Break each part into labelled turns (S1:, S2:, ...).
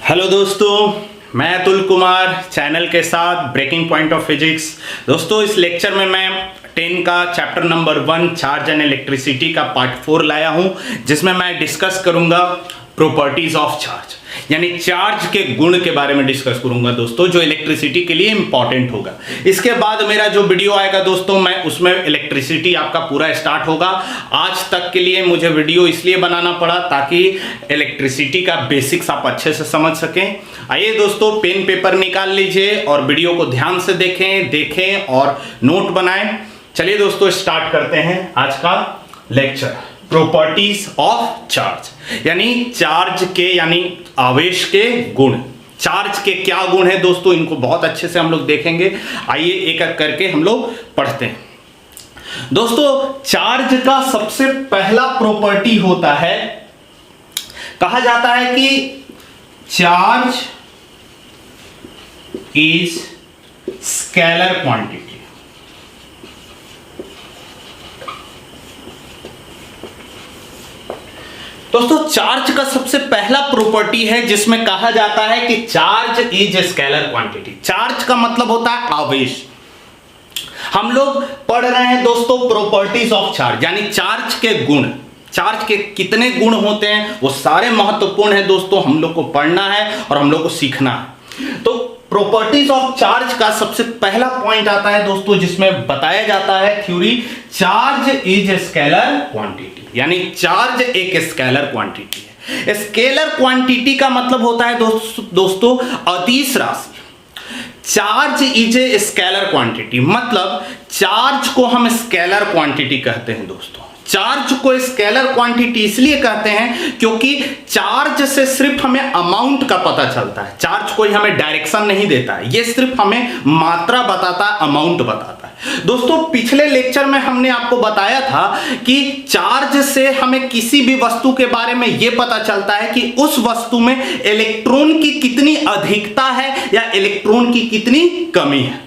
S1: Hello दोस्तों, मैं Atul Kumar channel के साथ ब्रेकिंग पॉइंट ऑफ फिजिक्स। दोस्तों, इस लेक्चर में मैं 10 का chapter number 1 charge and electricity का पार्ट 4 लाया हूं, जिसमें मैं डिस्कस करूंगा प्रॉपर्टीज ऑफ चार्ज, यानी चार्ज के गुण के बारे में डिस्कस करूंगा दोस्तों, जो इलेक्ट्रिसिटी के लिए इंपॉर्टेंट होगा। इसके बाद मेरा जो वीडियो आएगा दोस्तों, मैं उसमें इलेक्ट्रिसिटी आपका पूरा स्टार्ट होगा। आज तक के लिए मुझे वीडियो इसलिए बनाना पड़ा ताकि इलेक्ट्रिसिटी का बेसिक्स आप अच्छे से समझ सकें। आइए दोस्तों, पेन पेपर निकाल लीजिए और वीडियो को ध्यान से देखें और नोट बनाएं। चलिए दोस्तों, स्टार्ट करते हैं आज का लेक्चर। प्रॉपर्टीज ऑफ चार्ज, यानी चार्ज के यानी आवेश के गुण। चार्ज के क्या गुण है दोस्तों, इनको बहुत अच्छे से हम लोग देखेंगे। आइए एक एक करके हम लोग पढ़ते हैं। दोस्तों, चार्ज का सबसे पहला प्रॉपर्टी होता है, कहा जाता है कि चार्ज इज स्केलर क्वांटिटी। दोस्तों, चार्ज का सबसे पहला प्रॉपर्टी है जिसमें कहा जाता है कि charge is scalar quantity. Charge का मतलब होता है आवेश। हम लोग पढ़ रहे हैं दोस्तों प्रॉपर्टीज ऑफ चार्ज, यानी चार्ज के गुण। चार्ज के कितने गुण होते हैं वो सारे महत्वपूर्ण है दोस्तों, हम लोग को पढ़ना है और हम लोग को सीखना है। तो प्रॉपर्टीज ऑफ चार्ज का सबसे पहला पॉइंट आता है दोस्तों, जिसमें बताया जाता है theory, charge is scalar quantity, यानी चार्ज एक स्केलर क्वांटिटी है। स्केलर क्वांटिटी का मतलब होता है दोस्तों अदिश राशि। Charge is a scalar quantity, मतलब चार्ज को हम स्केलर क्वांटिटी कहते हैं दोस्तों। चार्ज को स्केलर क्वांटिटी इसलिए कहते हैं क्योंकि चार्ज से सिर्फ हमें अमाउंट का पता चलता है। चार्ज कोई हमें डायरेक्शन नहीं देता है, ये सिर्फ हमें मात्रा बताता है, अमाउंट बताता है। दोस्तों, पिछले लेक्चर में हमने आपको बताया था कि चार्ज से हमें किसी भी वस्तु के बारे में यह पता चलता है कि उस वस्तु में इलेक्ट्रॉन की कितनी अधिकता है या इलेक्ट्रॉन की कितनी कमी है।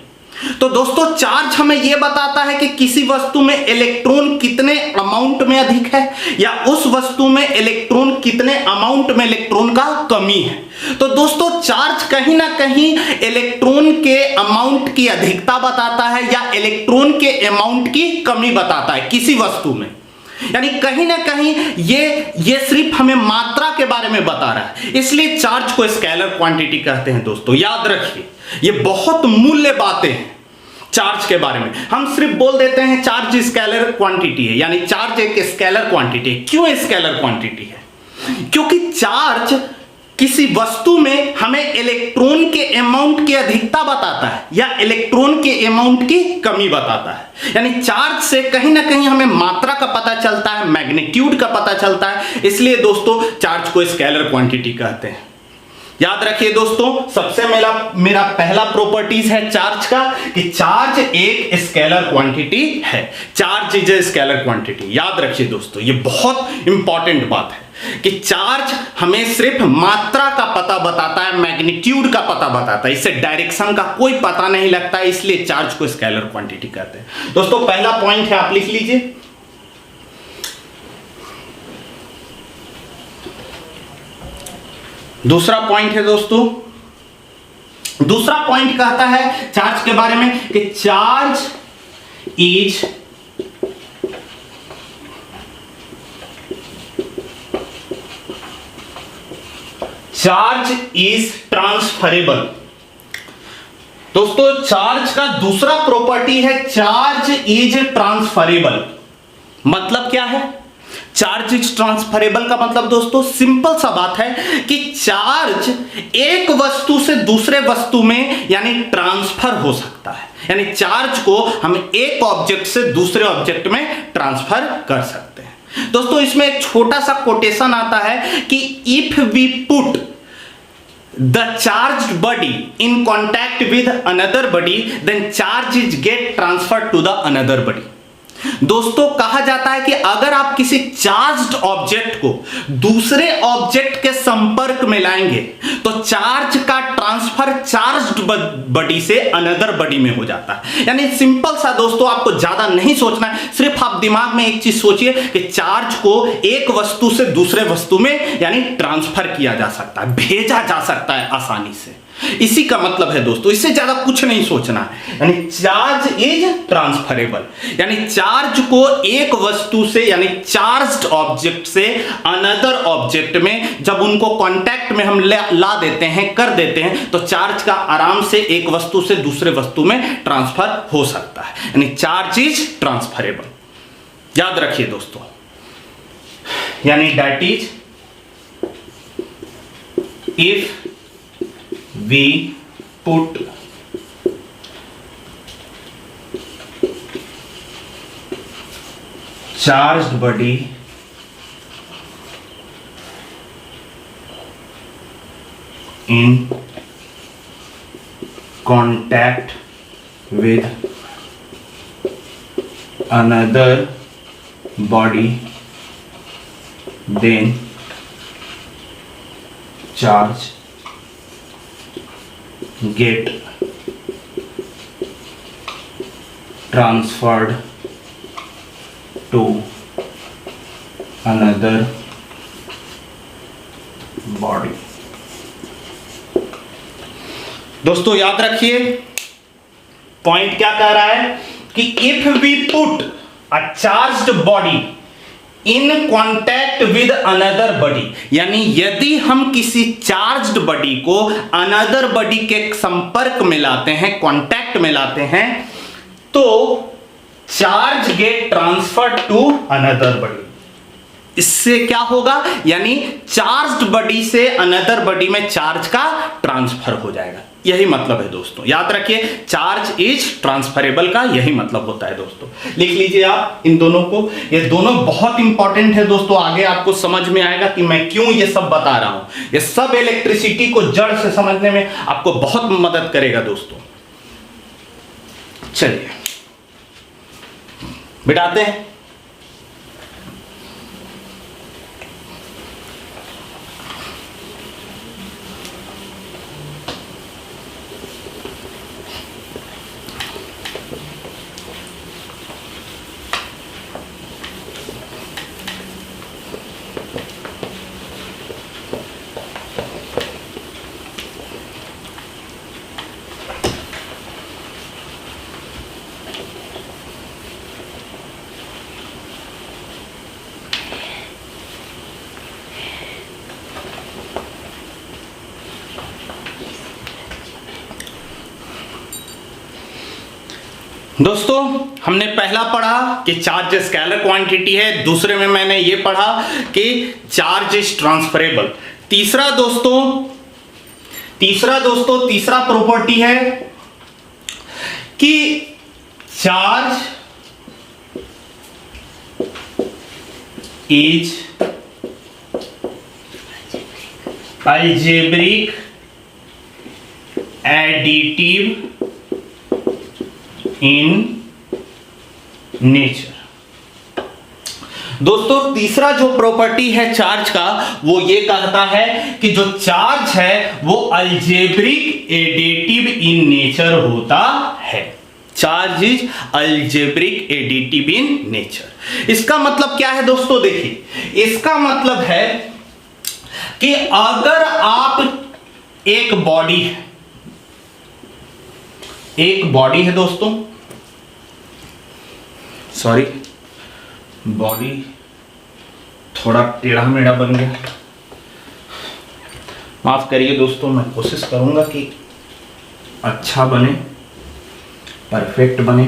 S1: तो दोस्तों, चार्ज हमें यह बताता है कि किसी वस्तु में इलेक्ट्रॉन कितने अमाउंट में अधिक है या उस वस्तु में इलेक्ट्रॉन कितने अमाउंट में इलेक्ट्रॉन का कमी है। तो दोस्तों, चार्ज कहीं ना कहीं इलेक्ट्रॉन के अमाउंट की अधिकता बताता है या इलेक्ट्रॉन के अमाउंट की कमी बताता है किसी वस्तु में, यानी कहीं ना कहीं ये सिर्फ हमें मात्रा के बारे में बता रहा है। इसलिए चार्ज को स्केलर क्वांटिटी कहते हैं दोस्तों, याद रखिए। ये बहुत मूल्य बातें हैं चार्ज के बारे में। हम सिर्फ बोल देते हैं चार्ज स्केलर क्वांटिटी है, यानी चार्ज एक स्केलर क्वांटिटी है। क्यों स्केलर क्वांटिटी है? क्योंकि चार्ज किसी वस्तु में हमें इलेक्ट्रॉन के अमाउंट की अधिकता बताता है या इलेक्ट्रॉन के अमाउंट की कमी बताता है। यानी चार्ज से कहीं ना कहीं हमें मात्रा का पता चलता है, मैग्नीट्यूड का पता चलता है। इसलिए दोस्तों, चार्ज को स्केलर क्वांटिटी कहते हैं। याद रखिए दोस्तों, सबसे मेरा पहला प्रॉपर्टीज है चार्ज का कि चार्ज एक स्केलर क्वांटिटी है। Charge is a scalar quantity. याद रखिए दोस्तों, ये बहुत इंपॉर्टेंट बात है कि चार्ज हमें सिर्फ मात्रा का पता बताता है, मैग्नीट्यूड का पता बताता है, इससे डायरेक्शन का कोई पता नहीं लगता है। इसलिए चार्ज को स्केलर क्वांटिटी कहते हैं। दोस्तों, पहला पॉइंट है, आप लिख लीजिए। दूसरा पॉइंट है दोस्तों, दूसरा पॉइंट कहता है चार्ज के बारे में कि चार्ज इज ट्रांसफरेबल। दोस्तों, चार्ज का दूसरा प्रॉपर्टी है चार्ज इज ट्रांसफरेबल। मतलब क्या है चार्ज इज ट्रांसफरेबल का मतलब? दोस्तों, सिंपल सा बात है कि चार्ज एक वस्तु से दूसरे वस्तु में यानी ट्रांसफर हो सकता है। यानी चार्ज को हम एक ऑब्जेक्ट से दूसरे ऑब्जेक्ट में ट्रांसफर कर सकते हैं। दोस्तों, इसमें एक छोटा सा कोटेशन आता है कि if we put the charged body in contact with another body, then charge is get transferred to the another body। दोस्तों, कहा जाता है कि अगर आप किसी चार्ज्ड ऑब्जेक्ट को दूसरे ऑब्जेक्ट के संपर्क में लाएंगे तो चार्ज का ट्रांसफर चार्ज्ड बॉडी से अनदर बॉडी में हो जाता है। यानी सिंपल सा दोस्तों, आपको ज्यादा नहीं सोचना है, सिर्फ आप दिमाग में एक चीज सोचिए कि चार्ज को एक वस्तु से दूसरे वस्तु में यानी ट्रांसफर किया जा सकता है, भेजा जा सकता है आसानी से। इसी का मतलब है दोस्तों, इससे ज्यादा कुछ नहीं सोचना है। यानी चार्ज इज ट्रांसफरेबल, यानी चार्ज को एक वस्तु से यानी चार्ज्ड ऑब्जेक्ट से अनदर ऑब्जेक्ट में जब उनको कांटेक्ट में हम ला देते हैं, कर देते हैं, तो चार्ज का आराम से एक वस्तु से दूसरे वस्तु में ट्रांसफर हो सकता है। यानी चार्ज इज ट्रांसफरेबल। याद रखिए दोस्तों, यानी that is if we put charged body in contact with another body, then charge get transferred to another body। दोस्तों याद रखिए, पॉइंट क्या कह रहा है कि if we put a charged body in contact with another body, यानी यदि हम किसी चार्ज्ड बॉडी को अनदर बॉडी के संपर्क में लाते हैं, कॉन्टैक्ट में लाते हैं, तो charge get transferred to another body. इससे क्या होगा, यानी चार्ज्ड बॉडी से अनदर बॉडी में चार्ज का ट्रांसफर हो जाएगा। यही मतलब है दोस्तों, याद रखिए, चार्ज इज ट्रांसफरेबल का यही मतलब होता है दोस्तों। लिख लीजिए आप इन दोनों को, ये दोनों बहुत इंपॉर्टेंट है दोस्तों। आगे आपको समझ में आएगा कि मैं क्यों ये सब बता रहा हूं। ये सब इलेक्ट्रिसिटी को जड़ से समझने में आपको बहुत मदद करेगा दोस्तों। चलिए बिठाते हैं। दोस्तों हमने पहला पढ़ा कि चार्ज स्केलर क्वांटिटी है, दूसरे में मैंने ये पढ़ा कि चार्ज इज ट्रांसफरेबल। तीसरा प्रॉपर्टी है कि charge is algebraic additive in nature. दोस्तों तीसरा जो प्रॉपर्टी है चार्ज का, वो ये कहता है कि जो चार्ज है वो अलजेब्रिक एडिटिव इन नेचर होता है। Charge is algebraic additive in nature. इसका मतलब क्या है दोस्तों, देखिए इसका मतलब है कि अगर आप एक बॉडी है दोस्तों, सॉरी बॉडी थोड़ा टेढ़ा मेढ़ा बन गया, माफ करिए दोस्तों। मैं कोशिश करूंगा कि अच्छा बने, परफेक्ट बने।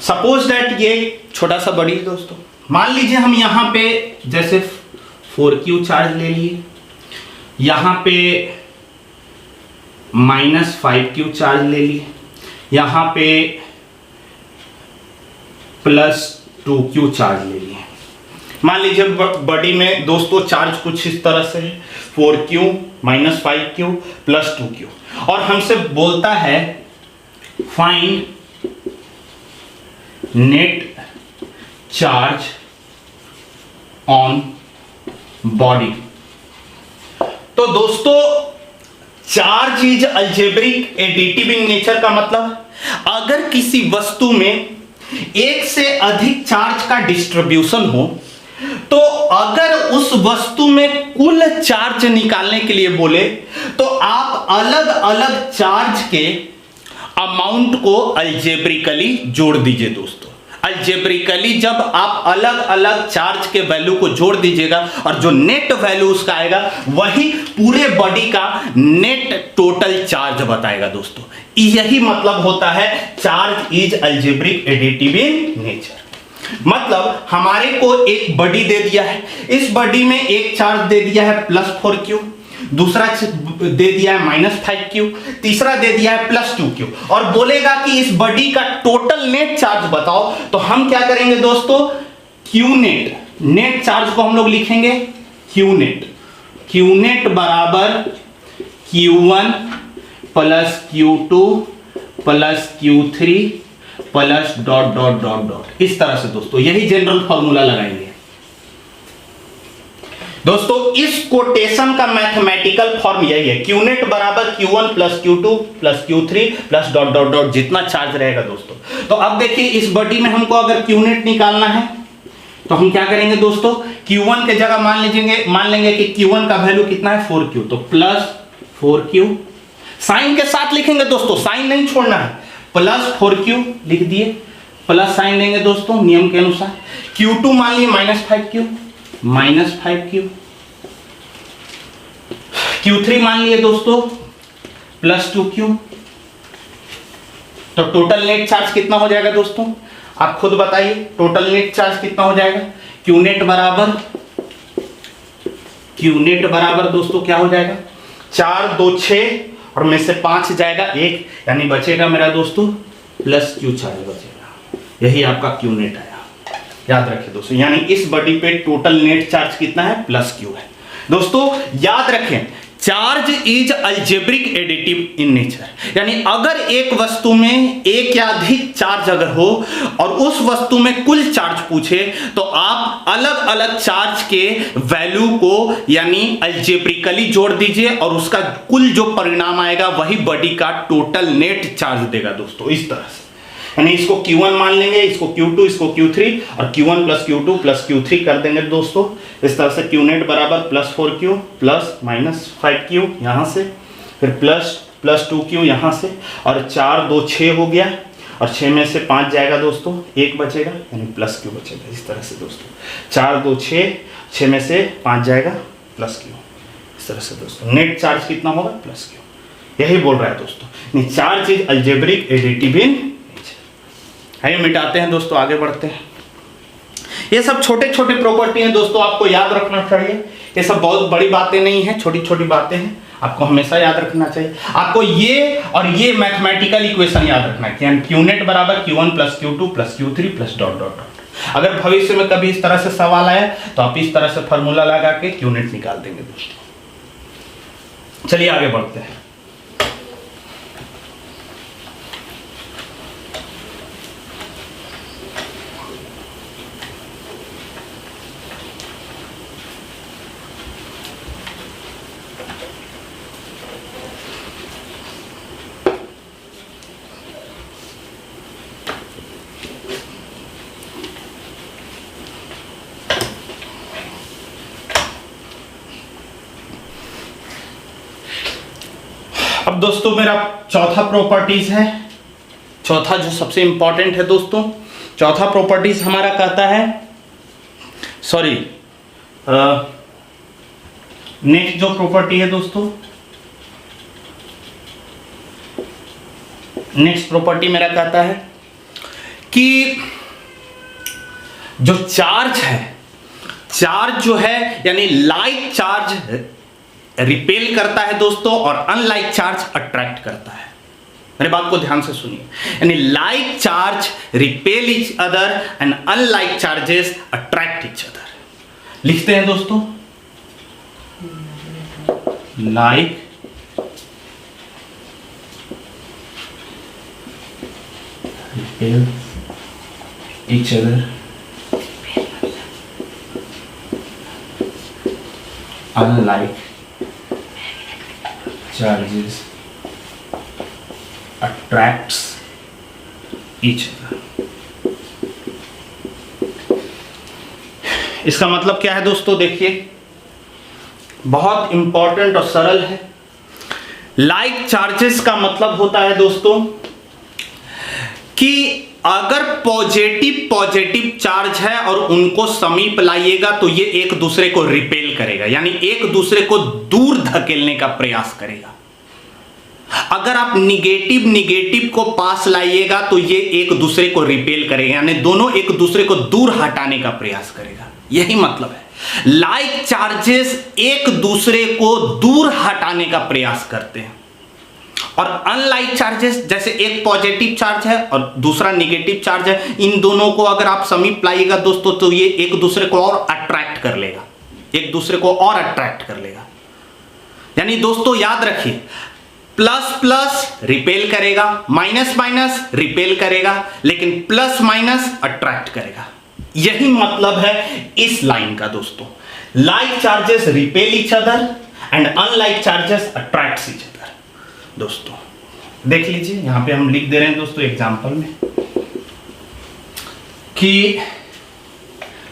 S1: सपोज दैट ये छोटा सा बॉडी है दोस्तों। मान लीजिए हम यहां पे जैसे 4Q चार्ज ले लिए, यहां पे -5Q चार्ज ले लिए, यहां पे +2Q चार्ज ले लिए। मान लीजिए बॉडी में दोस्तों चार्ज कुछ इस तरह से है, 4Q -5Q +2Q, और हमसे बोलता है find net charge on body. तो दोस्तों charge is algebraic additive in nature का मतलब, अगर किसी वस्तु में एक से अधिक चार्ज का डिस्ट्रीब्यूशन हो, तो अगर उस वस्तु में कुल चार्ज निकालने के लिए बोले तो आप अलग अलग चार्ज के अमाउंट को अलजेब्रिकली जोड़ दीजिए दोस्तों। अलजेब्रिकली जब आप अलग अलग चार्ज के वैल्यू को जोड़ दीजिएगा और जो नेट वैल्यू उसका आएगा वही पूरे बॉडी का नेट टोटल चार्ज बताएगा दोस्तों। यही मतलब होता है charge is algebraic additive in nature. मतलब हमारे को एक बॉडी दे दिया है, इस बॉडी में एक चार्ज दे दिया है +4q, दूसरा दे दिया है -5q, तीसरा दे दिया है +2q, और बोलेगा कि इस बॉडी का टोटल नेट चार्ज बताओ। तो हम क्या करेंगे दोस्तों, q नेट, नेट चार्ज को हम लोग लिखेंगे q नेट बराबर q1 + q2 + q3 plus dot dot dot dot, इस तरह से दोस्तों यही जनरल फॉर्मूला लगाएंगे दोस्तों। इस कोटेशन का मैथमेटिकल फॉर्म यही है, q नेट बराबर q1 + q2 + q3 plus dot dot dot, जितना चार्ज रहेगा दोस्तों। तो अब देखिए इस बॉडी में हमको अगर q नेट निकालना है तो हम क्या करेंगे दोस्तों, q1 के जगह मान लेंगे कि q1 का वैल्यू कितना है 4q, तो +4q, साइन के साथ लिखेंगे दोस्तों, साइन नहीं छोड़ना है, +4q लिख दिए, प्लस साइन देंगे दोस्तों नियम के अनुसार। q2 मान लिए -5q, q3 मान लिए दोस्तों +2q। तो टोटल नेट चार्ज कितना हो जाएगा दोस्तों, आप खुद बताइए टोटल नेट चार्ज कितना हो जाएगा। q नेट बराबर दोस्तों क्या हो जाएगा, 4 2 6 और में से 5 जाएगा 1, यानी बचेगा मेरा दोस्तों +q चार्ज बचेगा। यही आपका q नेट आया, याद रखिए दोस्तों। यानी इस बॉडी पे टोटल नेट चार्ज कितना है, +q है दोस्तों। याद रखें charge is algebraic additive in nature, यानी अगर एक वस्तु में एक या अधिक चार्ज अगर हो और उस वस्तु में कुल चार्ज पूछे तो आप अलग अलग चार्ज के वैल्यू को यानी अलजेब्रिकली जोड़ दीजिए और उसका कुल जो परिणाम आएगा वही बॉडी का टोटल नेट चार्ज देगा दोस्तों। इस तरह से यानी इसको q1 मान लेंगे, इसको q2, इसको q3 और q1 + q2 + q3 कर देंगे दोस्तों। इस तरह से q नेट बराबर +4q + -5q यहाँ से, फिर +2q यहाँ से, और 4 2 6 हो गया और 6 में से 5 जाएगा दोस्तों, 1 बचेगा यानी +q बचेगा। इस तरह से दोस्तों 4 2 6 में से 5 जाएगा +q। इस तरह से दोस्तों नेट चार्ज कितना होगा, +q। यही बोल रहा है दोस्तों, चार्ज इज अलजेब्रिक एडिटिव इन। आइए मिटाते हैं दोस्तों, आगे बढ़ते हैं। ये सब छोटे छोटे प्रॉपर्टी हैं दोस्तों, आपको याद रखना चाहिए। ये सब बहुत बड़ी बातें नहीं है, छोटी छोटी बातें हैं, आपको हमेशा याद रखना चाहिए। आपको ये और ये मैथमेटिकल इक्वेशन याद रखना है, q नेट बराबर q1 + q2 + q3 plus dot dot dot. अगर भविष्य में कभी इस तरह से सवाल आया तो आप इस तरह से फॉर्मूला लगा के q नेट निकाल देंगे दोस्तों। चलिए आगे बढ़ते हैं। अब दोस्तों मेरा चौथा प्रॉपर्टीज है, चौथा जो सबसे इंपॉर्टेंट है दोस्तों। चौथा प्रॉपर्टीज हमारा कहता है, सॉरी नेक्स्ट जो प्रॉपर्टी है दोस्तों, नेक्स्ट प्रॉपर्टी मेरा कहता है कि जो चार्ज है, चार्ज जो है यानी लाइक चार्ज रिपेल करता है दोस्तों और अनलाइक चार्ज अट्रैक्ट करता है। मेरे बात को ध्यान से सुनिए, यानी like charge repel each other and unlike charges attract each other. लिखते हैं दोस्तों, like repel each other unlike charges attracts each other. इसका मतलब क्या है दोस्तों, देखिए बहुत इंपॉर्टेंट और सरल है। लाइक चार्जेस का मतलब होता है दोस्तों कि अगर पॉजिटिव चार्ज है और उनको समीप लाइएगा तो ये एक दूसरे को रिपेल करेगा, यानी एक दूसरे को दूर धकेलने का प्रयास करेगा। अगर आप निगेटिव को पास लाइएगा तो ये एक दूसरे को रिपेल करेगा, यानी दोनों एक दूसरे को दूर हटाने का प्रयास करेगा। यही मतलब है, लाइक चार्जेस एक दूसरे को दूर हटाने का प्रयास करते हैं, और अनलाइक चार्जेस, जैसे एक पॉजिटिव चार्ज है और दूसरा निगेटिव चार्ज है, इन दोनों को अगर आप समीप लाइएगा दोस्तों तो ये एक दूसरे को और अट्रैक्ट कर लेगा, एक दूसरे को और अट्रैक्ट कर लेगा। यानी दोस्तों याद रखिए, प्लस प्लस रिपेल करेगा, माइनस माइनस रिपेल करेगा, लेकिन प्लस माइनस अट्रैक्ट करेगा। यही मतलब है इस लाइन का दोस्तों। Like charges repel each other and unlike charges attracts each other. दोस्तों देख लीजिए, यहां पे हम लिख दे रहे हैं दोस्तों एग्जांपल में कि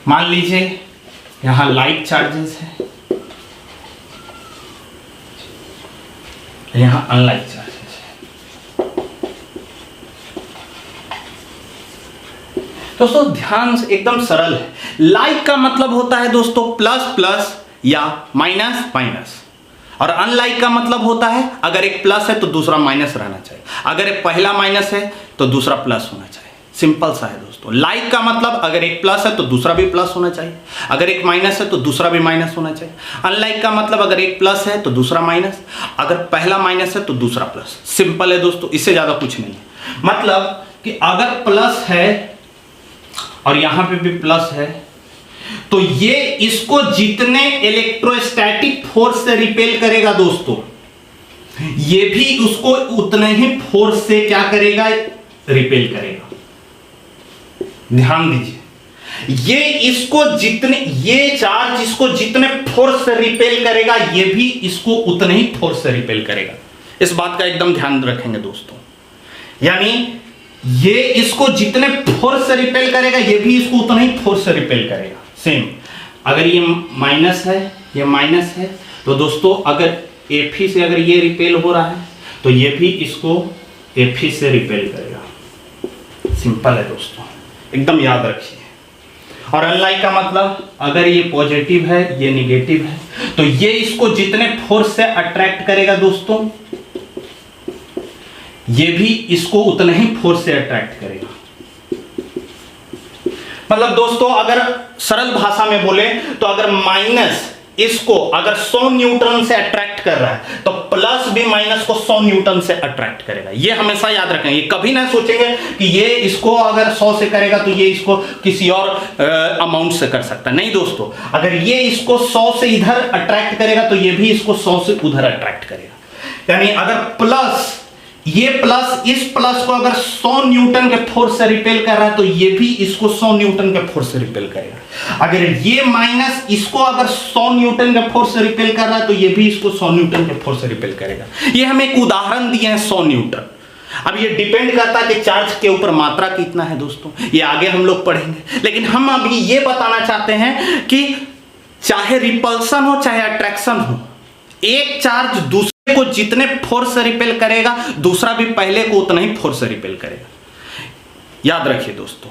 S1: मान लीजिए यहां लाइक चार्जेस है, यहां अनलाइक चार्जेस है। दोस्तों ध्यान से, एकदम सरल है। लाइक का मतलब होता है दोस्तों प्लस प्लस या माइनस माइनस, और अनलाइक का मतलब होता है अगर एक प्लस है तो दूसरा माइनस रहना चाहिए, अगर एक पहला माइनस है तो दूसरा प्लस होना चाहिए। सिंपल सा है दोस्तों। लाइक का मतलब अगर एक प्लस है तो दूसरा भी प्लस होना चाहिए, अगर एक माइनस है तो दूसरा भी माइनस होना चाहिए। अनलाइक का मतलब अगर एक प्लस है तो दूसरा माइनस, अगर पहला माइनस है तो दूसरा प्लस। सिंपल है दोस्तों, इससे ज्यादा कुछ नहीं है। मतलब कि अगर प्लस है और यहां पे भी प्लस है तो ये इसको जितने इलेक्ट्रोस्टैटिक फोर्स से रिपेल करेगा दोस्तों, ये भी उसको उतने ही फोर्स से क्या करेगा, रिपेल करेगा। ध्यान दीजिए, ये चार्ज इसको जितने फोर्स से रिपेल करेगा, ये भी इसको उतने ही फोर्स से रिपेल करेगा। इस बात का एकदम ध्यान रखेंगे दोस्तों। यानी ये इसको जितने फोर्स से रिपेल करेगा, ये भी इसको उतना ही फोर्स से रिपेल करेगा। सेम, अगर ये माइनस है, ये माइनस है, तो दोस्तों अगर Fe से अगर ये रिपेल हो रहा है तो ये भी इसको Fe से रिपेल करेगा। सिंपल है दोस्तों, एकदम याद रखिए। और अनलाइक का मतलब अगर ये पॉजिटिव है, ये निगेटिव है, तो ये इसको जितने फोर्स से अट्रैक्ट करेगा दोस्तों, ये भी इसको उतना ही फोर्स से अट्रैक्ट करेगा। मतलब दोस्तों अगर सरल भाषा में बोले तो अगर माइनस इसको अगर 100 न्यूटन से अट्रैक्ट कर रहा है तो प्लस भी माइनस को 100 न्यूटन से अट्रैक्ट करेगा। ये हमेशा याद रखेंगे, ये कभी ना सोचेंगे कि ये इसको अगर 100 से करेगा तो ये इसको किसी और अमाउंट से कर सकता है। नहीं दोस्तों, अगर ये इसको 100 से इधर अट्रैक्ट करेगा तो ये भी इसको 100 से उधर अट्रैक्ट करेगा। यानी अगर प्लस, ये प्लस इस प्लस को अगर 100 न्यूटन के फोर्स से रिपेल कर रहा है तो ये भी इसको 100 न्यूटन के फोर्स से रिपेल करेगा। अगर ये माइनस इसको अगर 100 न्यूटन के फोर्स से रिपेल कर रहा है तो ये भी इसको 100 न्यूटन के फोर्स से रिपेल करेगा। ये हम एक उदाहरण दिए हैं 100 न्यूटन। अब ये डिपेंड करता है कि चार्ज के ऊपर मात्रा कितना है दोस्तों, ये आगे हम लोग पढ़ेंगे। लेकिन हम अभी ये बताना चाहते हैं कि चाहे रिपल्सन हो चाहे अट्रैक्शन हो, एक चार्ज दूसरे को जितने फोर्स से रिपेल करेगा, दूसरा भी पहले को उतना ही फोर्स से रिपेल करेगा। याद रखिए दोस्तों,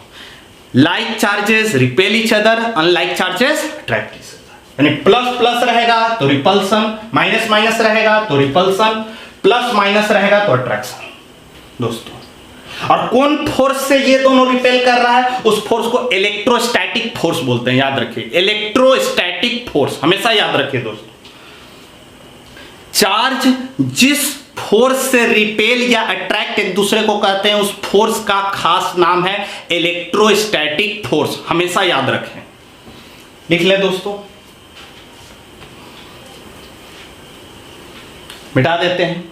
S1: like charges repel each other, unlike charges attract each other. यानी प्लस प्लस रहेगा तो रिपल्सन, माइनस माइनस रहेगा तो रिपल्सन, प्लस माइनस रहेगा तो अट्रैक्शन दोस्तों। और कौन फोर्स से ये दोनों रिपेल कर रहा है, उस फोर्स को इलेक्ट्रोस्टैटिक फोर्स बोलते हैं। याद रखिए, इलेक्ट्रोस्टैटिक फोर्स हमेशा याद रखिए दोस्तों। चार्ज जिस फोर्स से रिपेल या अट्रैक्ट एक दूसरे को कहते हैं, उस फोर्स का खास नाम है इलेक्ट्रोस्टैटिक फोर्स। हमेशा याद रखें, लिख ले दोस्तों, मिटा देते हैं।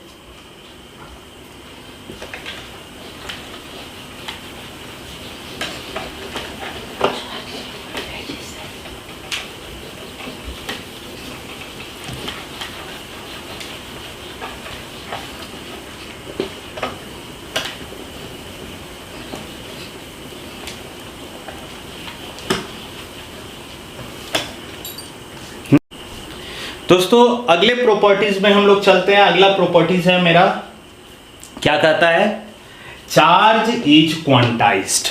S1: दोस्तों अगले प्रॉपर्टीज में हम लोग चलते हैं। अगला प्रॉपर्टीज है मेरा, क्या कहता है, charge is quantized.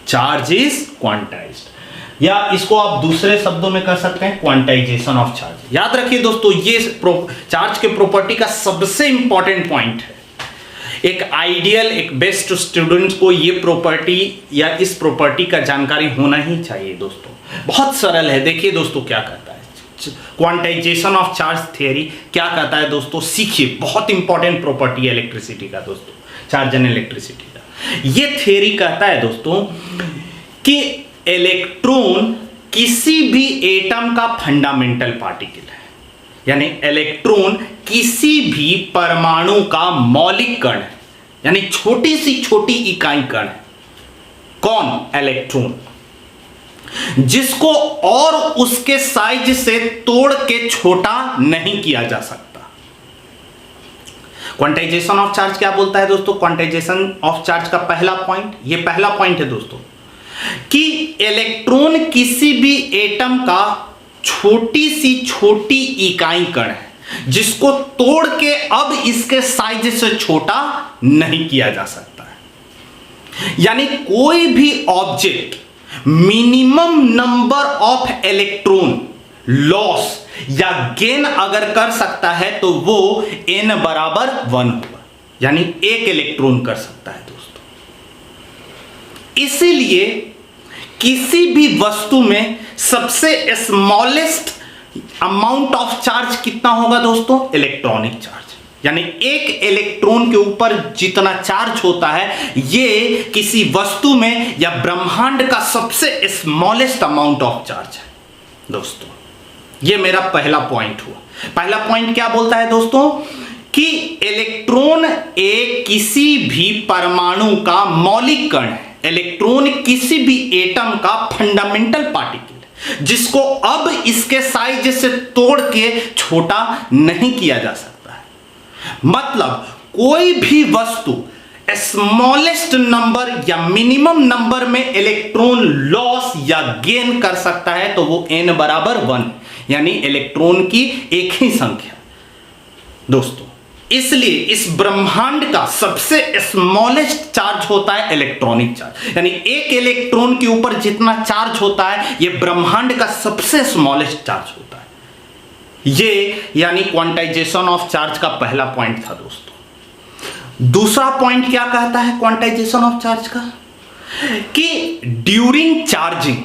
S1: Charge is quantized, या इसको आप दूसरे शब्दों में कह सकते हैं क्वांटाइजेशन ऑफ चार्ज। याद रखिए दोस्तों, ये चार्ज के प्रॉपर्टी का सबसे इंपॉर्टेंट पॉइंट है। एक आइडियल, एक बेस्ट स्टूडेंट को ये प्रॉपर्टी या इस प्रॉपर्टी का जानकारी होना ही चाहिए दोस्तों। बहुत सरल है। देखिए दोस्तों क्या कहता है क्वांटाइजेशन ऑफ चार्ज थ्योरी, क्या कहता है दोस्तों, सीखिए। बहुत इंपॉर्टेंट प्रॉपर्टी है इलेक्ट्रिसिटी का दोस्तों, चार्ज एंड इलेक्ट्रिसिटी का। ये थ्योरी कहता है दोस्तों कि इलेक्ट्रॉन किसी भी एटम का फंडामेंटल पार्टिकल है, यानी इलेक्ट्रॉन किसी भी परमाणु का मौलिक कण है, यानी छोटी सी छोटी इकाई कण है। कौन? इलेक्ट्रॉन, जिसको और उसके साइज से तोड़ के छोटा नहीं किया जा सकता। क्वांटाइजेशन ऑफ चार्ज क्या बोलता है दोस्तों? क्वांटाइजेशन ऑफ चार्ज का पहला पॉइंट, ये पहला पॉइंट है दोस्तों, कि इलेक्ट्रॉन किसी भी एटम का छोटी सी छोटी इकाई कण है, जिसको तोड़ के अब इसके साइज से छोटा नहीं किया जा सकता है। यानी कोई भी object minimum number of electron loss या गेन अगर कर सकता है तो वो n बराबर 1 होगा, यानी एक इलेक्ट्रॉन कर सकता है दोस्तों। इसीलिए किसी भी वस्तु में सबसे स्मॉलेस्ट अमाउंट ऑफ चार्ज कितना होगा दोस्तों? Electronic charge. यानी एक इलेक्ट्रॉन के ऊपर जितना चार्ज होता है, ये किसी वस्तु में या ब्रह्मांड का सबसे स्मॉलेस्ट अमाउंट ऑफ चार्ज है दोस्तों। ये मेरा पहला पॉइंट हुआ। पहला पॉइंट क्या बोलता है दोस्तों? कि इलेक्ट्रॉन एक किसी भी परमाणु का मौलिक कण है। इलेक्ट्रॉन किसी भी एटम का फंडामेंटल पार्टिकल, जिसको अब इसके साइज से तोड़ के छोटा नहीं किया जा सकता। मतलब कोई भी वस्तु स्मॉलेस्ट नंबर या मिनिमम नंबर में इलेक्ट्रॉन लॉस या गेन कर सकता है तो वो n बराबर 1, यानी इलेक्ट्रॉन की एक ही संख्या दोस्तों। इसलिए इस ब्रह्मांड का सबसे स्मॉलेस्ट चार्ज होता है इलेक्ट्रॉनिक चार्ज, यानी एक इलेक्ट्रॉन के ऊपर जितना चार्ज होता है ये ब्रह्मांड का सबसे स्मॉलेस्ट चार्ज होता है। ये यानी क्वांटाइजेशन ऑफ चार्ज का पहला पॉइंट था दोस्तों। दूसरा पॉइंट क्या कहता है क्वांटाइजेशन ऑफ चार्ज का? कि ड्यूरिंग चार्जिंग,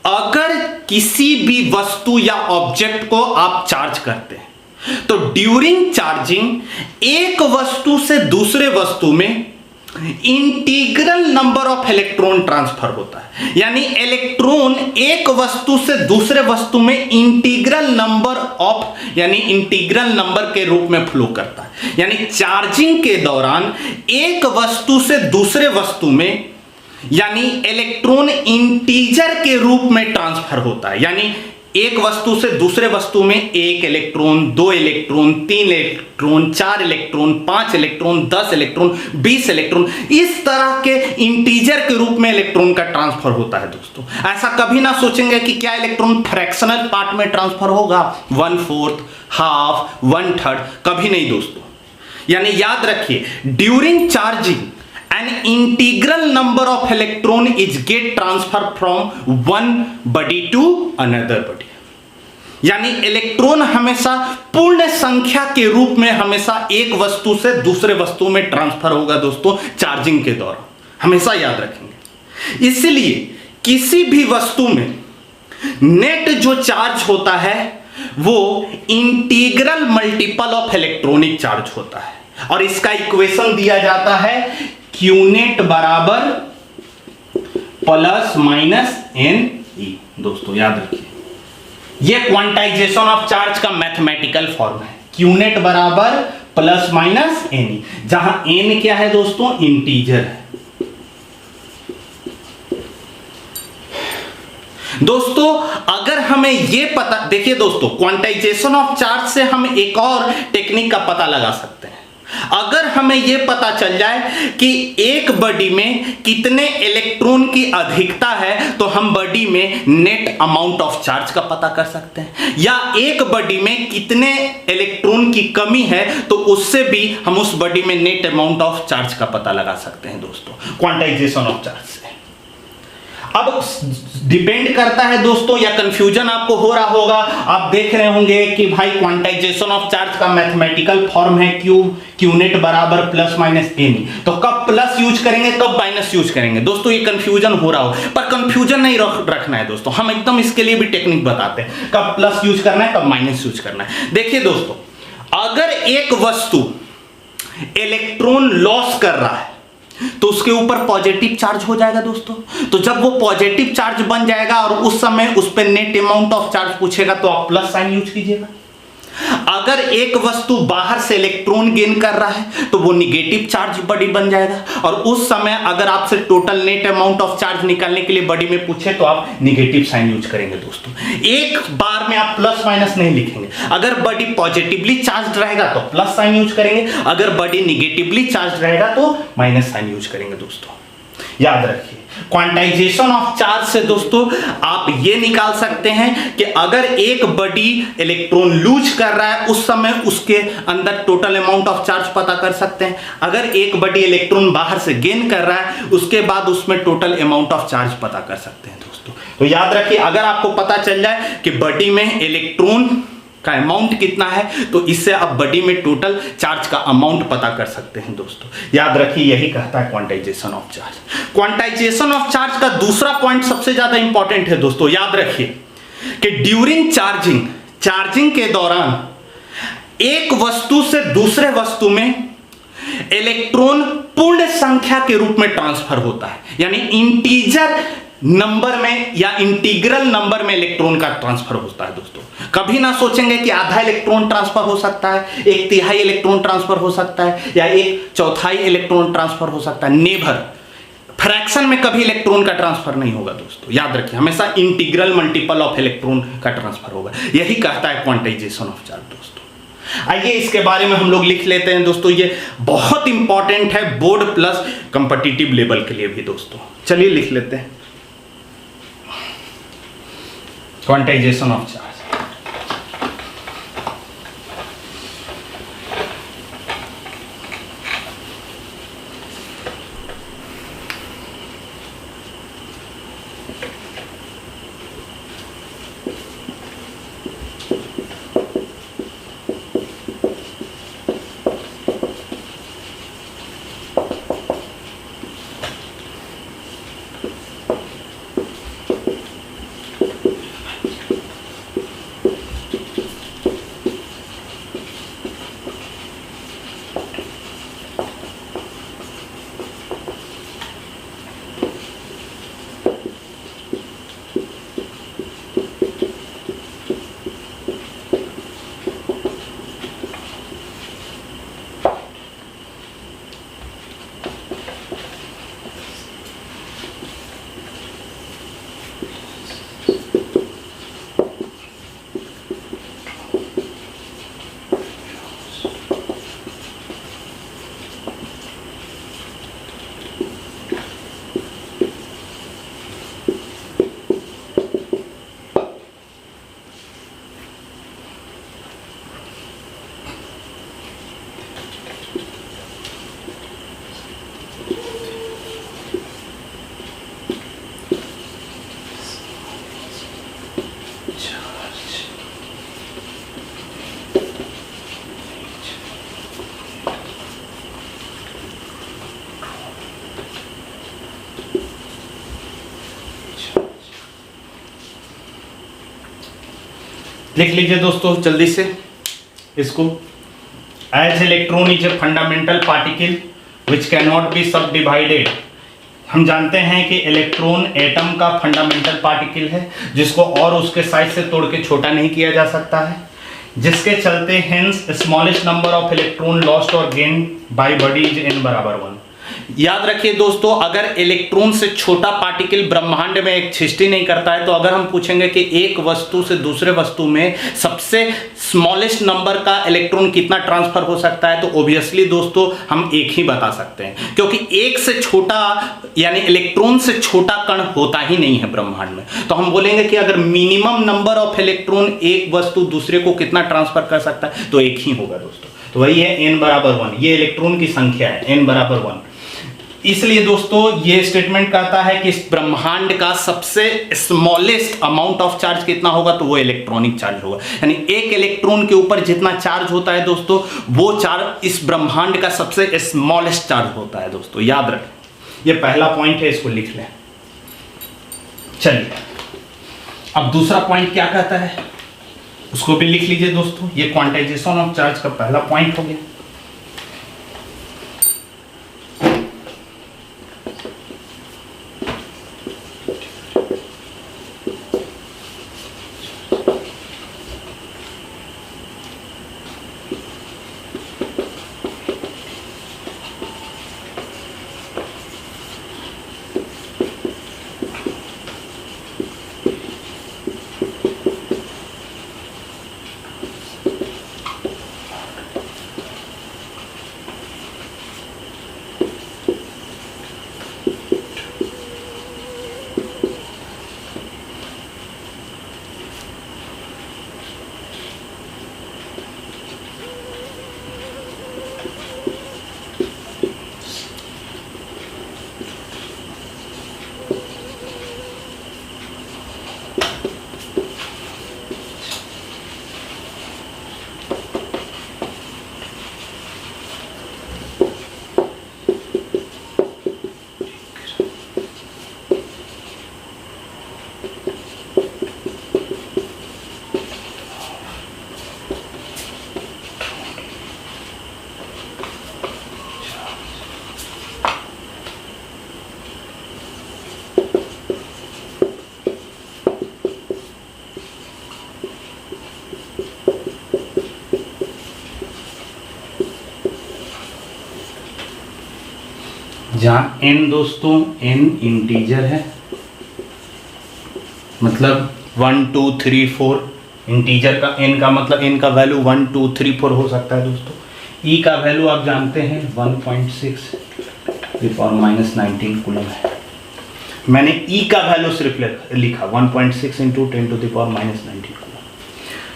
S1: अगर किसी भी वस्तु या ऑब्जेक्ट को आप चार्ज करते हैं तो ड्यूरिंग चार्जिंग एक वस्तु से दूसरे वस्तु में integral number of electron transfer होता है। यानी इलेक्ट्रॉन एक वस्तु से दूसरे वस्तु में इंटीग्रल नंबर ऑफ, यानी इंटीग्रल नंबर के रूप में फ्लो करता है। यानी चार्जिंग के दौरान एक वस्तु से दूसरे वस्तु में, यानी इलेक्ट्रॉन इंटीजर के रूप में ट्रांसफर होता है। यानी एक वस्तु से दूसरे वस्तु में 1 electron, 2 electron, 3 electron, 4 electron, 5 electron, 10 electron, 20 electron, इस तरह के इंटीजर के रूप में इलेक्ट्रॉन का ट्रांसफर होता है दोस्तों। ऐसा कभी ना सोचेंगे कि क्या इलेक्ट्रॉन फ्रैक्शनल पार्ट में ट्रांसफर होगा, 1/4, हाफ, 1/3, कभी नहीं दोस्तों। यानी याद रखिए, during charging an integral number of electron is get transfer from one body to another body। यानी इलेक्ट्रॉन हमेशा पूर्ण संख्या के रूप में हमेशा एक वस्तु से दूसरे वस्तु में ट्रांसफर होगा दोस्तों चार्जिंग के दौरान, हमेशा याद रखेंगे। इसलिए किसी भी वस्तु में नेट जो चार्ज होता है वो integral multiple of electronic charge होता है, और इसका इक्वेशन दिया जाता है Q नेट बराबर प्लस माइनस NE। दोस्तों याद रखिए, यह क्वांटाइजेशन ऑफ चार्ज का मैथमेटिकल फॉर्म है। Q नेट बराबर प्लस माइनस NE, जहां N क्या है दोस्तों? इंटीजर है। दोस्तों अगर हमें यह पता, देखिए दोस्तों क्वांटाइजेशन ऑफ चार्ज से हम एक और टेक्निक का पता लगा सकते हैं। अगर हमें यह पता चल जाए कि एक बॉडी में कितने इलेक्ट्रॉन की अधिकता है तो हम बॉडी में नेट अमाउंट ऑफ चार्ज का पता कर सकते हैं, या एक बॉडी में कितने इलेक्ट्रॉन की कमी है तो उससे भी हम उस बॉडी में नेट अमाउंट ऑफ चार्ज का पता लगा सकते हैं दोस्तों, क्वांटाइजेशन ऑफ चार्ज से। अब डिपेंड करता है दोस्तों, या कंफ्यूजन आपको हो रहा होगा, आप देख रहे होंगे कि भाई क्वांटाइजेशन ऑफ चार्ज का मैथमेटिकल फॉर्म है क्यू नेट बराबर प्लस माइनस एनी, तो कब प्लस यूज करेंगे कब माइनस यूज करेंगे दोस्तों, ये कंफ्यूजन हो रहा हो, पर कंफ्यूजन नहीं रखना है दोस्तों, हम एकदम इसके लिए भी टेक्निक बताते हैं कब प्लस यूज करना है कब माइनस यूज करना है। देखिए दोस्तों, अगर एक वस्तु इलेक्ट्रॉन लॉस कर रहा है तो उसके ऊपर पॉजिटिव चार्ज हो जाएगा दोस्तों, तो जब वो पॉजिटिव चार्ज बन जाएगा और उस समय उस पर नेट अमाउंट ऑफ चार्ज पूछेगा तो आप प्लस साइन यूज कीजिएगा। अगर एक वस्तु बाहर से इलेक्ट्रॉन गेन कर रहा है तो वो निगेटिव चार्ज बॉडी बन जाएगा, और उस समय अगर आपसे total net amount of charge निकालने के लिए बॉडी में पूछे तो आप निगेटिव साइन यूज करेंगे दोस्तों। एक बार में आप प्लस माइनस नहीं लिखेंगे, अगर बॉडी पॉजिटिवली चार्ज रहेगा तो प्लस साइन यूज करेंगे, अगर बॉडी निगेटिवली चार्ज रहेगा तो माइनस साइन यूज करेंगे दोस्तों। याद रखिए, क्वांटाइजेशन ऑफ चार्ज से दोस्तों आप ये निकाल सकते हैं कि अगर एक बॉडी इलेक्ट्रॉन लूज कर रहा है उस समय उसके अंदर टोटल अमाउंट ऑफ चार्ज पता कर सकते हैं, अगर एक बॉडी इलेक्ट्रॉन बाहर से गेन कर रहा है उसके बाद उसमें टोटल अमाउंट ऑफ चार्ज पता कर सकते हैं दोस्तों। तो याद रखिए, अगर आपको पता चल जाए कि बॉडी में इलेक्ट्रॉन का अमाउंट कितना है तो इससे आप बॉडी में टोटल चार्ज का अमाउंट पता कर सकते हैं दोस्तों। याद रखिए, यही कहता है quantization of charge. Quantization of charge का दूसरा पॉइंट सबसे ज्यादा इंपॉर्टेंट है दोस्तों। याद रखिए कि ड्यूरिंग चार्जिंग के दौरान एक वस्तु से दूसरे वस्तु में इलेक्ट्रॉन पूर्ण संख्या के रूप में ट्रांसफर होता है, यानी इंटीजर नंबर में या इंटीग्रल नंबर में इलेक्ट्रॉन का ट्रांसफर होता है दोस्तों। कभी ना सोचेंगे कि आधा इलेक्ट्रॉन ट्रांसफर हो सकता है, एक तिहाई इलेक्ट्रॉन ट्रांसफर हो सकता है, या एक चौथाई इलेक्ट्रॉन ट्रांसफर हो सकता है। नेवर, फ्रैक्शन में कभी इलेक्ट्रॉन का ट्रांसफर नहीं होगा दोस्तों। याद रखिए, हमेशा इंटीग्रल मल्टीपल ऑफ इलेक्ट्रॉन का ट्रांसफर होगा। यही कहता है क्वांटाइजेशन ऑफ चार्ज दोस्तों। आइए इसके बारे में हम लोग लिख लेते हैं दोस्तों, ये बहुत इंपॉर्टेंट है बोर्ड प्लस कंपिटिटिव लेवल के लिए भी दोस्तों। चलिए लिख लेते हैं क्वांटाइजेशन ऑफ चार्ज। लिख लीजिए दोस्तों जल्दी से इसको। As electron is a fundamental particle which can not be subdivided. हम जानते हैं कि इलेक्ट्रॉन एटम का फंडामेंटल पार्टिकल है जिसको और उसके साइज से तोड़ के छोटा नहीं किया जा सकता है, जिसके चलते hence smallest number of electron lost और gain by body is n बराबर 1। याद रखिए दोस्तों, अगर इलेक्ट्रॉन से छोटा पार्टिकल ब्रह्मांड में एक सृष्टि नहीं करता है, तो अगर हम पूछेंगे कि एक वस्तु से दूसरे वस्तु में सबसे स्मॉलेस्ट नंबर का इलेक्ट्रॉन कितना ट्रांसफर हो सकता है, तो ऑब्वियसली दोस्तों हम एक ही बता सकते हैं, क्योंकि एक से छोटा यानी इलेक्ट्रॉन से छोटा कण होता ही नहीं है ब्रह्मांड में। तो हम बोलेंगे कि अगर मिनिमम नंबर ऑफ इलेक्ट्रॉन एक वस्तु दूसरे को कितना ट्रांसफर कर सकता है, तो एक ही होगा दोस्तों। तो वही है n बराबर 1, ये इलेक्ट्रॉन की संख्या है n बराबर 1। इसलिए दोस्तों ये स्टेटमेंट कहता है कि इस ब्रह्मांड का सबसे स्मॉलेस्ट अमाउंट ऑफ चार्ज कितना होगा, तो वो इलेक्ट्रॉनिक चार्ज होगा। यानी एक इलेक्ट्रॉन के ऊपर जितना चार्ज होता है दोस्तों, वो चार्ज इस ब्रह्मांड का सबसे स्मॉलेस्ट चार्ज होता है दोस्तों, याद रखें। ये पहला पॉइंट है, इसको लिख लें। चलिए अब दूसरा पॉइंट क्या कहता है, उसको भी लिख लीजिए दोस्तों। ये क्वांटाइजेशन ऑफ चार्ज का पहला पॉइंट हो गया। जहाँ n दोस्तों n इंटीजर है, मतलब 1 2 3 4 इंटीजर का n का मतलब n का वैल्यू 1 2 3 4 हो सकता है दोस्तों। e का वैल्यू आप जानते हैं 1.6 -19 कूलम है। मैंने e का वैल्यू सिर्फ लिखा 1.6 into 10 to the power -19 coulomb.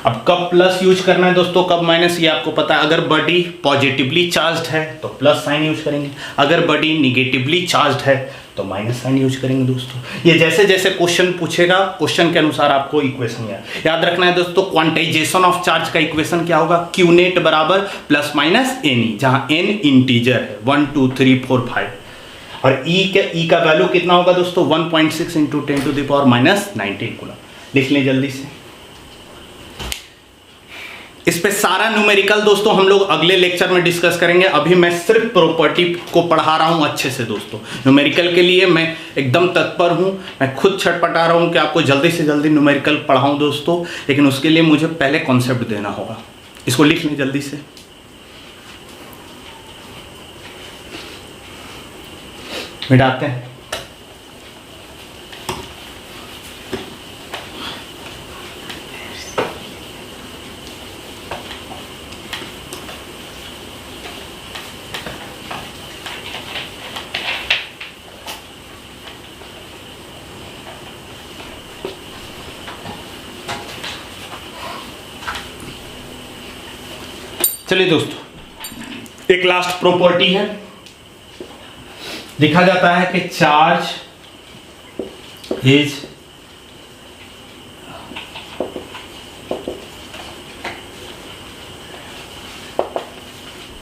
S1: अब कब प्लस यूज करना है दोस्तों, कब माइनस, ये आपको पता है। अगर बॉडी पॉजिटिवली चार्ज्ड है तो प्लस साइन यूज करेंगे, अगर बॉडी निगेटिवली चार्ज्ड है तो माइनस साइन यूज करेंगे दोस्तों। ये जैसे जैसे क्वेश्चन पूछेगा, क्वेश्चन के अनुसार आपको इक्वेशन याद रखना है दोस्तों। क्वांटाइजेशन ऑफ चार्ज का इक्वेशन क्या होगा, क्यू नेट बराबर प्लस माइनस एन ई, जहां एन इंटीजर है 1 2 3 4 5, और ई का वैल्यू कितना होगा दोस्तों 1.6 into 10 to the power -19 coulomb. लिख लें जल्दी से। इस पे सारा न्यूमेरिकल दोस्तों हम लोग अगले लेक्चर में डिस्कस करेंगे। अभी मैं सिर्फ प्रॉपर्टी को पढ़ा रहा हूं अच्छे से दोस्तों। न्यूमेरिकल के लिए मैं एकदम तत्पर हूं, मैं खुद छटपटा रहा हूं कि आपको जल्दी से जल्दी न्यूमेरिकल पढ़ाऊं दोस्तों, लेकिन उसके लिए मुझे पहले कॉन्सेप्ट देना होगा। इसको लिख लें जल्दी से। मिटाते हैं। चलिए दोस्तों, एक लास्ट प्रॉपर्टी है, लिखा जाता है कि charge is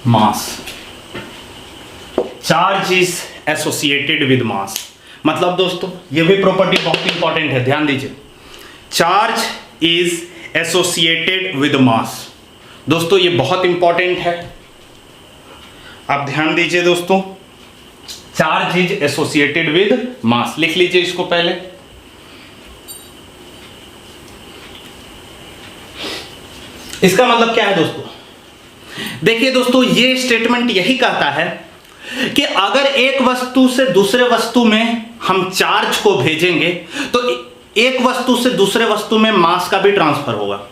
S1: mass. Charge is associated with mass. मतलब दोस्तों ये भी प्रॉपर्टी बहुत इंपॉर्टेंट है, ध्यान दीजिए। Charge is associated with mass. दोस्तों ये बहुत इंपॉर्टेंट है, आप ध्यान दीजिए दोस्तों। Charge is associated with mass, लिख लीजिए इसको पहले। इसका मतलब क्या है दोस्तों, देखिए दोस्तों ये स्टेटमेंट यही कहता है कि अगर एक वस्तु से दूसरे वस्तु में हम चार्ज को भेजेंगे तो एक वस्तु से दूसरे वस्तु में मास का भी ट्रांसफर होगा।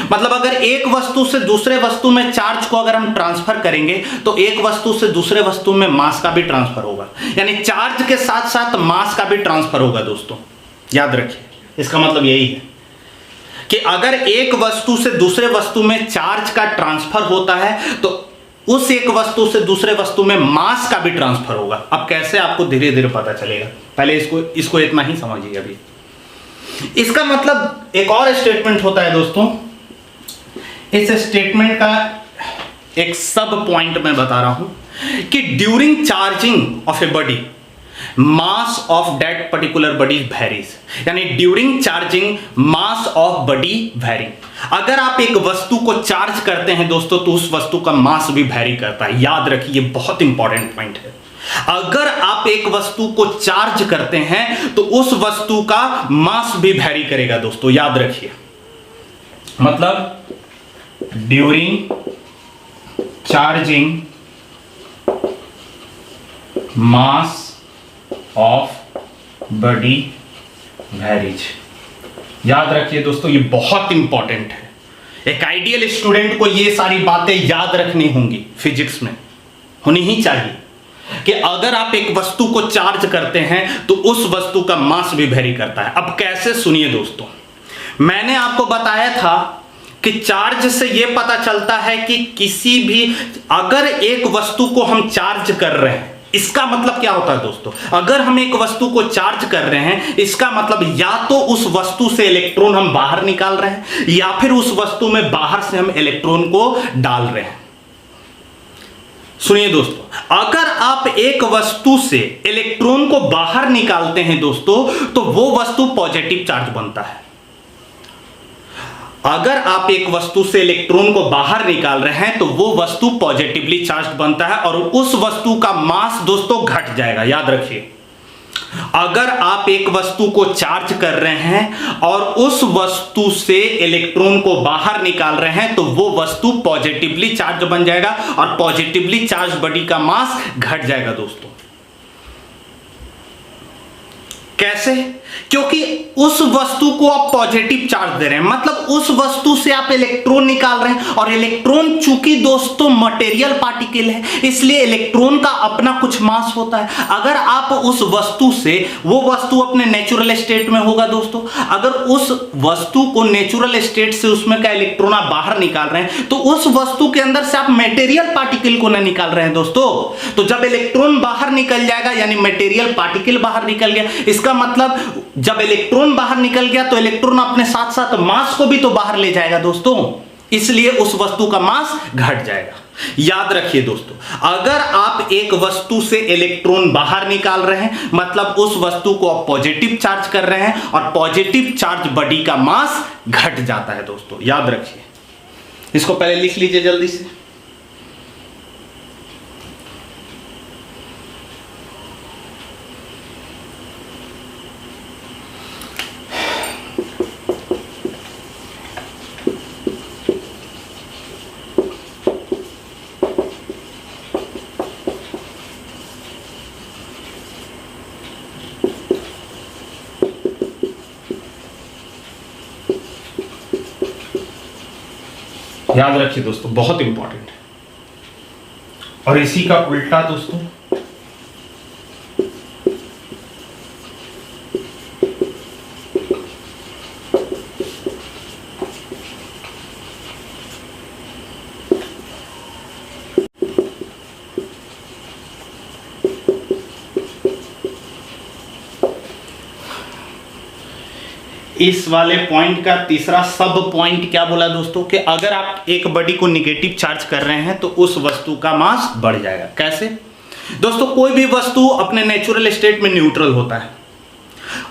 S1: मतलब अगर एक वस्तु से दूसरे वस्तु में चार्ज को अगर हम ट्रांसफर करेंगे तो एक वस्तु से दूसरे वस्तु में मास का भी ट्रांसफर होगा, यानी चार्ज के साथ साथ मास का भी ट्रांसफर होगा दोस्तों, याद रखिए। इसका मतलब यही है कि अगर एक वस्तु से दूसरे वस्तु में चार्ज का ट्रांसफर होता है तो उस एक वस्तु से दूसरे वस्तु में मास का भी ट्रांसफर होगा। अब कैसे, आपको धीरे धीरे पता चलेगा, पहले इसको इतना ही समझिए अभी। इसका मतलब एक और स्टेटमेंट होता है दोस्तों, इस स्टेटमेंट का एक सब पॉइंट मैं बता रहा हूं कि during charging of a body mass of that particular body varies, यानी during charging mass of body varying. अगर आप एक वस्तु को चार्ज करते हैं दोस्तों तो उस वस्तु का मास भी वेरी करता है, याद रखिए, बहुत इंपॉर्टेंट पॉइंट है। अगर आप एक वस्तु को चार्ज करते हैं तो उस वस्तु का मास भी वेरी करेगा दोस्तों, याद रखिए। मतलब during charging mass of body varies, याद रखिए दोस्तों, ये बहुत इंपॉर्टेंट है। एक आइडियल स्टूडेंट को ये सारी बातें याद रखनी होंगी, फिजिक्स में होनी ही चाहिए कि अगर आप एक वस्तु को चार्ज करते हैं तो उस वस्तु का मास भी वेरी करता है। अब कैसे, सुनिए दोस्तों, मैंने आपको बताया था कि चार्ज से यह पता चलता है कि किसी भी, अगर एक वस्तु को हम चार्ज कर रहे हैं, इसका मतलब क्या होता है दोस्तों, अगर हम एक वस्तु को चार्ज कर रहे हैं इसका मतलब या तो उस वस्तु से इलेक्ट्रॉन हम बाहर निकाल रहे हैं या फिर उस वस्तु में बाहर से हम इलेक्ट्रॉन को डाल रहे हैं। सुनिए दोस्तों, अगर आप एक वस्तु से इलेक्ट्रॉन को बाहर निकालते हैं दोस्तों तो वो वस्तु पॉजिटिव चार्ज बनता है। अगर आप एक वस्तु से इलेक्ट्रॉन को बाहर निकाल रहे हैं तो वो वस्तु पॉजिटिवली चार्ज बनता है और उस वस्तु का मास दोस्तों घट जाएगा, याद रखिए। अगर आप एक वस्तु को चार्ज कर रहे हैं और उस वस्तु से इलेक्ट्रॉन को बाहर निकाल रहे हैं तो वो वस्तु पॉजिटिवली चार्ज बन जाएगा और पॉजिटिवली चार्ज बॉडी का मास घट जाएगा दोस्तों। कैसे? क्योंकि उस वस्तु को आप पॉजिटिव चार्ज दे रहे हैं, मतलब उस वस्तु से आप इलेक्ट्रॉन निकाल रहे हैं और इलेक्ट्रॉन चूंकि दोस्तों मटेरियल पार्टिकल है इसलिए इलेक्ट्रॉन का अपना कुछ मास होता है। अगर आप उस वस्तु से, वो वस्तु अपने नेचुरल स्टेट में होगा दोस्तों, अगर उस वस्तु को नेचुरल स्टेट से उसमें का इलेक्ट्रॉन आप बाहर निकाल रहे हैं तो उस वस्तु के अंदर से आप मटेरियल पार्टिकल को ना निकाल रहे हैं दोस्तों। तो जब इलेक्ट्रॉन बाहर निकल जाएगा यानी मटेरियल पार्टिकल बाहर निकल गया, इसका मतलब जब इलेक्ट्रॉन बाहर निकल गया तो इलेक्ट्रॉन अपने साथ साथ मास को भी तो बाहर ले जाएगा दोस्तों, इसलिए उस वस्तु का मास घट जाएगा। याद रखिए दोस्तों, अगर आप एक वस्तु से इलेक्ट्रॉन बाहर निकाल रहे हैं मतलब उस वस्तु को आप पॉजिटिव चार्ज कर रहे हैं और पॉजिटिव चार्ज बॉडी का मास घट जाता है दोस्तों, याद रखिए। इसको पहले लिख लीजिए जल्दी से। याद रखिए दोस्तों, बहुत इंपॉर्टेंट है। और इसी का उल्टा दोस्तों, इस वाले पॉइंट का तीसरा सब पॉइंट क्या बोला दोस्तों कि अगर आप एक बॉडी को निगेटिव चार्ज कर रहे हैं तो उस वस्तु का मास बढ़ जाएगा। कैसे दोस्तों? कोई भी वस्तु अपने नेचुरल स्टेट में न्यूट्रल होता है।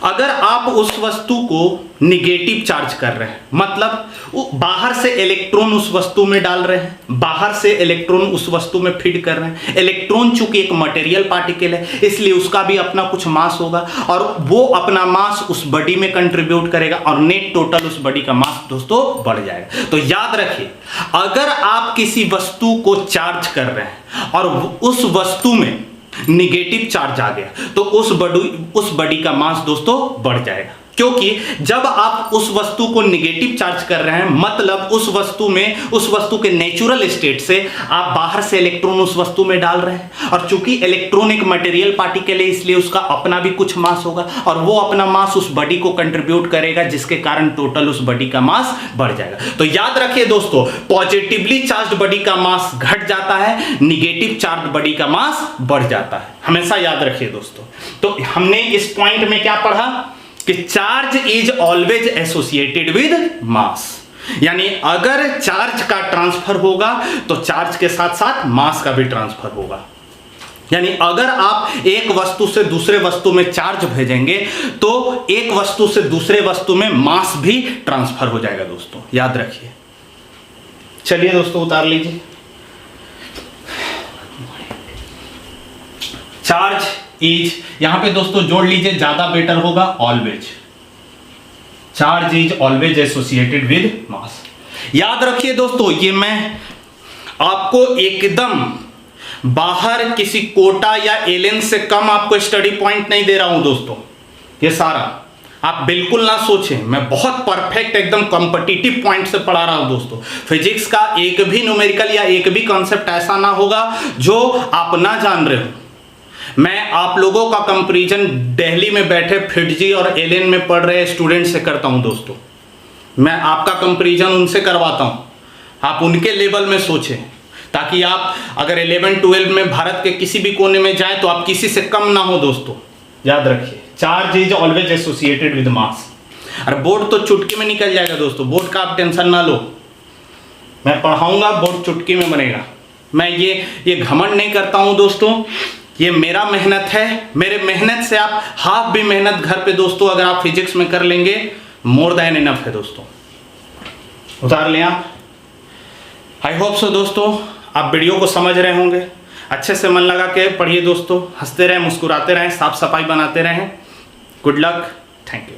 S1: अगर आप उस वस्तु को निगेटिव चार्ज कर रहे हैं मतलब बाहर से इलेक्ट्रॉन उस वस्तु में डाल रहे हैं, बाहर से इलेक्ट्रॉन उस वस्तु में फीड कर रहे हैं। इलेक्ट्रॉन चूंकि एक मटेरियल पार्टिकल है इसलिए उसका भी अपना कुछ मास होगा और वो अपना मास उस बॉडी में कंट्रीब्यूट करेगा और नेट टोटल उस बॉडी का मास दोस्तों बढ़ जाएगा। तो याद रखिए, अगर आप किसी वस्तु को चार्ज कर रहे हैं और उस वस्तु में निगेटिव चार्ज आ गया तो उस बॉडी का मास दोस्तों बढ़ जाएगा। क्योंकि जब आप उस वस्तु को निगेटिव चार्ज कर रहे हैं, मतलब उस वस्तु के नेचुरल स्टेट से आप बाहर से इलेक्ट्रॉन उस वस्तु में डाल रहे हैं, और चूंकि इलेक्ट्रॉन एक मटेरियल पार्टिकल है इसलिए उसका अपना भी कुछ मास होगा, और वो अपना मास उस बॉडी को कंट्रीब्यूट करेगा, जिसके कारण टोटल उस बॉडी का मास बढ़ जाएगा। तो याद रखिए दोस्तों, पॉजिटिवली चार्ज बॉडी का मास घट जाता है, निगेटिव चार्ज बॉडी का मास बढ़ जाता है, हमेशा याद रखिए दोस्तों। तो हमने इस पॉइंट में क्या पढ़ा कि charge is always associated with mass, यानी अगर चार्ज का ट्रांसफर होगा तो चार्ज के साथ साथ मास का भी ट्रांसफर होगा। यानी अगर आप एक वस्तु से दूसरे वस्तु में चार्ज भेजेंगे तो एक वस्तु से दूसरे वस्तु में मास भी ट्रांसफर हो जाएगा दोस्तों, याद रखिए। चलिए दोस्तों उतार लीजिए। चार्ज इज, यहां पे दोस्तों जोड़ लीजिए, ज्यादा बेटर होगा, always. Charge is always associated with mass. याद रखिए दोस्तों, ये मैं आपको एकदम बाहर किसी कोटा या एलियन से कम आपको स्टडी पॉइंट नहीं दे रहा हूं दोस्तों। ये सारा आप बिल्कुल ना सोचें, मैं बहुत परफेक्ट एकदम कॉम्पिटिटिव पॉइंट से पढ़ा रहा हूं दोस्तों। फिजिक्स का एक भी न्यूमेरिकल या एक भी कॉन्सेप्ट ऐसा ना होगा जो आप ना जान रहे हो। मैं आप लोगों का कंपैरिजन दिल्ली में बैठे फिटजी और एलियन में पढ़ रहे स्टूडेंट से करता हूं दोस्तों। मैं आपका कंपैरिजन उनसे करवाता हूं, आप उनके लेवल में सोचें, ताकि आप अगर 11-12 में भारत के किसी भी कोने में जाए तो आप किसी से कम ना हो दोस्तों। याद रखिए, charge is always associated with mass. और बोर्ड तो चुटकी में निकल जाएगा दोस्तों, बोर्ड का आप टेंशन ना लो, मैं पढ़ाऊंगा, बोर्ड चुटकी में बनेगा। मैं ये घमंड नहीं करता हूं दोस्तों, ये मेरा मेहनत है, मेरे मेहनत से आप हाफ भी मेहनत घर पे दोस्तों अगर आप फिजिक्स में कर लेंगे, मोर देन इनफ है दोस्तों। उतार लें आप। आई होप सो दोस्तों आप वीडियो को समझ रहे होंगे, अच्छे से मन लगा के पढ़िए दोस्तों, हंसते रहें, मुस्कुराते रहें, साफ सफाई बनाते रहें। Good luck, thank you.